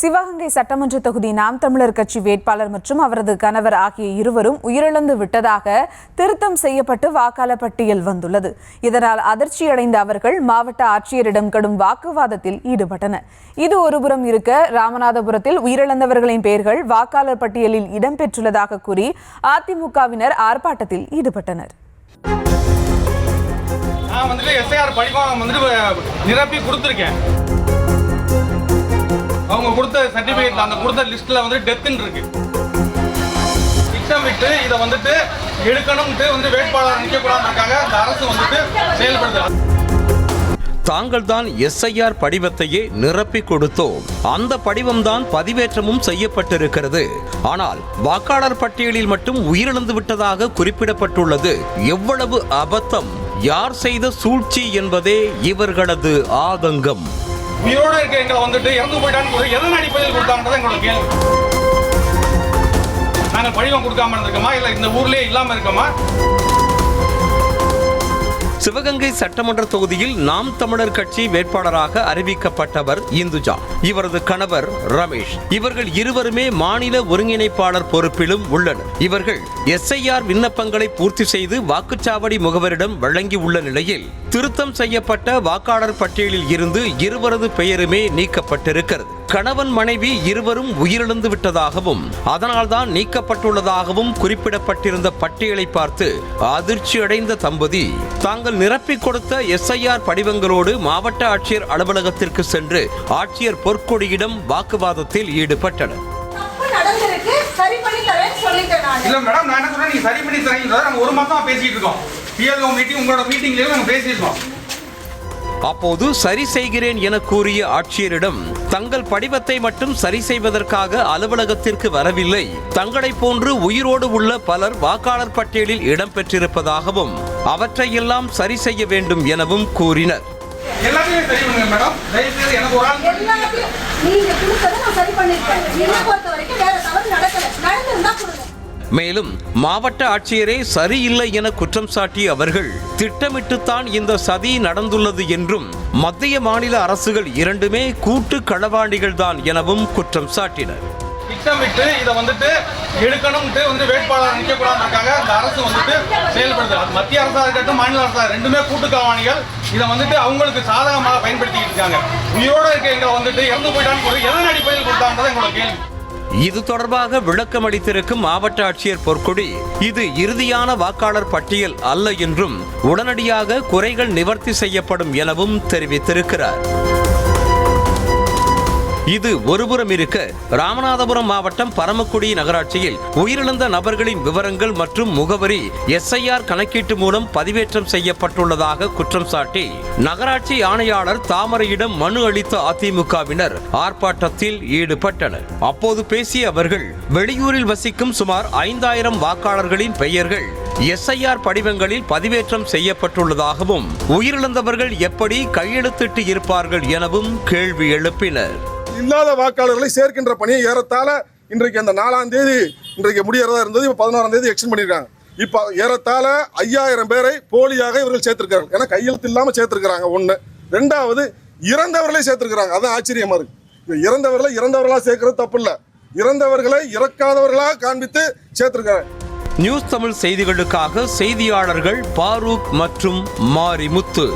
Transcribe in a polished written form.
சிவகங்கை சட்டமன்ற தொகுதி நாம் தமிழர் கட்சி வேட்பாளர் மற்றும் அவரது கணவர் ஆகிய இருவரும் உயிரிழந்து விட்டதாக திருத்தம் செய்யப்பட்டு வாக்காளர் பட்டியல் வந்துள்ளது. இதனால் அதிர்ச்சியடைந்த அவர்கள் மாவட்ட ஆட்சியரிடம் கடும் வாக்குவாதத்தில் ஈடுபட்டனர். இது ஒருபுறம் இருக்க, ராமநாதபுரத்தில் உயிரிழந்தவர்களின் பெயர்கள் வாக்காளர் பட்டியலில் இடம்பெற்றுள்ளதாக கூறி அதிமுகவினர் ஆர்ப்பாட்டத்தில் ஈடுபட்டனர். நிரப்பி கொடுத்திருக்கேன். அவங்க கொடுத்த சர்டிபிகேட்ல அந்த கொடுத்த லிஸ்ட்ல டெத்ன்னு இருக்கு. திட்டமிட்டு இதை எடுக்கணும்னு வேட்பாளர் நிற்கக்கூடாதுக்காக அந்த அரசு செயல்படுது. தாங்கள் தான் SIR படிவத்தையே நிரப்பி கொடுத்தோம். அந்த படிவம் தான் பதிவேற்றமும் செய்யப்பட்டிருக்கிறது. ஆனால் வாக்காளர் பட்டியலில் மட்டும் உயிரிழந்து விட்டதாக குறிப்பிடப்பட்டுள்ளது. எவ்வளவு அபத்தம்! யார் செய்த சூழ்ச்சி என்பதே இவர்களது ஆதங்கம். உயிரோடு இருக்க எங்களை இறந்து போயிட்டான்னு எதன் அடிப்படையில் கொடுத்தாங்கன்றத எங்களோட கேள்வி. நாங்கள் படிவம் கொடுக்காம இருந்திருக்கோமா, இல்லை இந்த ஊர்லேயே இல்லாமல் இருக்கோமா? சிவகங்கை சட்டமன்ற தொகுதியில் நாம் தமிழர் கட்சி வேட்பாளராக அறிவிக்கப்பட்டவர் இந்துஜா. இவரது கணவர் ரமேஷ். இவர்கள் இருவருமே மாநில ஒருங்கிணைப்பாளர் பொறுப்பிலும் உள்ளனர். இவர்கள் SIR விண்ணப்பங்களை பூர்த்தி செய்து வாக்குச்சாவடி முகவரிடம் வழங்கியுள்ள நிலையில் திருத்தம் செய்யப்பட்ட வாக்காளர் பட்டியலில் இருந்து இருவரது பெயருமே நீக்கப்பட்டிருக்கிறது. கணவன் மனைவி இருவரும் உயிரிழந்து விட்டதாகவும் அதனால்தான் நீக்கப்பட்டுள்ளதாகவும் குறிப்பிடப்பட்டிருந்த பட்டியலை பார்த்து அதிர்ச்சி அடைந்த தம்பதி தாங்கள் நிரப்பிக் கொடுத்த SIR படிவங்களோடு மாவட்ட ஆட்சியர் அலுவலகத்திற்கு சென்று ஆட்சியர் பொற்கொடியிடம் வாக்குவாதத்தில் ஈடுபட்டனர். அப்போது சரி செய்கிறேன் என கூறிய ஆட்சியரிடம் தங்கள் படிவத்தை மட்டும் சரி செய்வதற்காக அலுவலகத்திற்கு வரவில்லை, தங்களை போன்று உயிரோடு உள்ள பலர் வாக்காளர் பட்டியலில் இடம்பெற்றிருப்பதாகவும் அவற்றையெல்லாம் சரி செய்ய வேண்டும் எனவும் கூறினர். மேலும் மாவட்ட ஆட்சியரே சரியில்லை என குற்றம் சாட்டிய அவர்கள் திட்டமிட்டுத்தான் இந்த சதி நடந்துள்ளது என்றும் மத்திய மாநில அரசுகள் இரண்டுமே கூட்டு களவாணிகள் தான் எனவும் குற்றம் சாட்டினர். திட்டமிட்டு இதை எடுக்கணும்னு வேட்பாளர் நிற்கக்கூடாதுக்காக அந்த அரசு செயல்படுது. மத்திய அரசா இருக்கட்டும், மாநில அரசா ரெண்டுமே கூட்டு களவாணிகள். இதை அவங்களுக்கு சாதகமாக பயன்படுத்திக்கிட்டு இருக்காங்க. உயிரோடு இருக்க எங்களை இறந்து போயிட்டான்னு எதன் அடிப்படையில் கொடுத்தாங்கன்றத எங்களோட கேள்வி. இது தொடர்பாக விளக்கம் அளித்திருக்கும் மாவட்ட ஆட்சியர் பொற்கொடி, இது இறுதியான வாக்காளர் பட்டியல் அல்ல என்றும் உடனடியாக குறைகள் நிவர்த்தி செய்யப்படும் எனவும் தெரிவித்திருக்கிறார். இது ஒருபுறம் இருக்க, ராமநாதபுரம் மாவட்டம் பரமக்குடி நகராட்சியில் உயிரிழந்த நபர்களின் விவரங்கள் மற்றும் முகவரி SIR கணக்கீட்டு மூலம் பதிவேற்றம் செய்யப்பட்டுள்ளதாக குற்றம் சாட்டி நகராட்சி ஆணையாளர் தாமரையிடம் மனு அளித்த அதிமுகவினர் ஆர்ப்பாட்டத்தில் ஈடுபட்டனர். அப்போது பேசிய அவர்கள், வெளியூரில் வசிக்கும் சுமார் 5000 வாக்காளர்களின் பெயர்கள் SIR படிவங்களில் பதிவேற்றம் செய்யப்பட்டுள்ளதாகவும் உயிரிழந்தவர்கள் எப்படி கையெழுத்திட்டு இருப்பார்கள் எனவும் கேள்வி எழுப்பினர். இல்லாத வாக்காளர்களை சேர்க்கின்ற பணியை ஏறத்தாழ இன்றைக்கு அந்த 4ஆம் தேதி இன்றைக்கு முடியறதா இருந்தது. இப்போ 11ஆம் தேதி எக்ஸ்டெண்ட் பண்ணியிருக்காங்க. இப்போ ஏறத்தாழ 5000 பேரை போலியாக இவர்கள் சேர்த்திருக்காங்க. ஏன்னா கையெழுத்து இல்லாமல் சேர்த்திருக்கிறாங்க. ஒன்று. ரெண்டாவது, இறந்தவர்களை சேர்த்திருக்கிறாங்க. அது ஆச்சரியமா இருக்கு. இறந்தவர்களா சேர்க்கறது தப்பு இல்லை. இறந்தவர்களை இறக்காதவர்களாக காண்பித்து சேர்த்திருக்காங்க. நியூஸ் தமிழ் செய்திகளுக்காக செய்தியாளர்கள் பாரூக் மற்றும் மாரிமுத்து.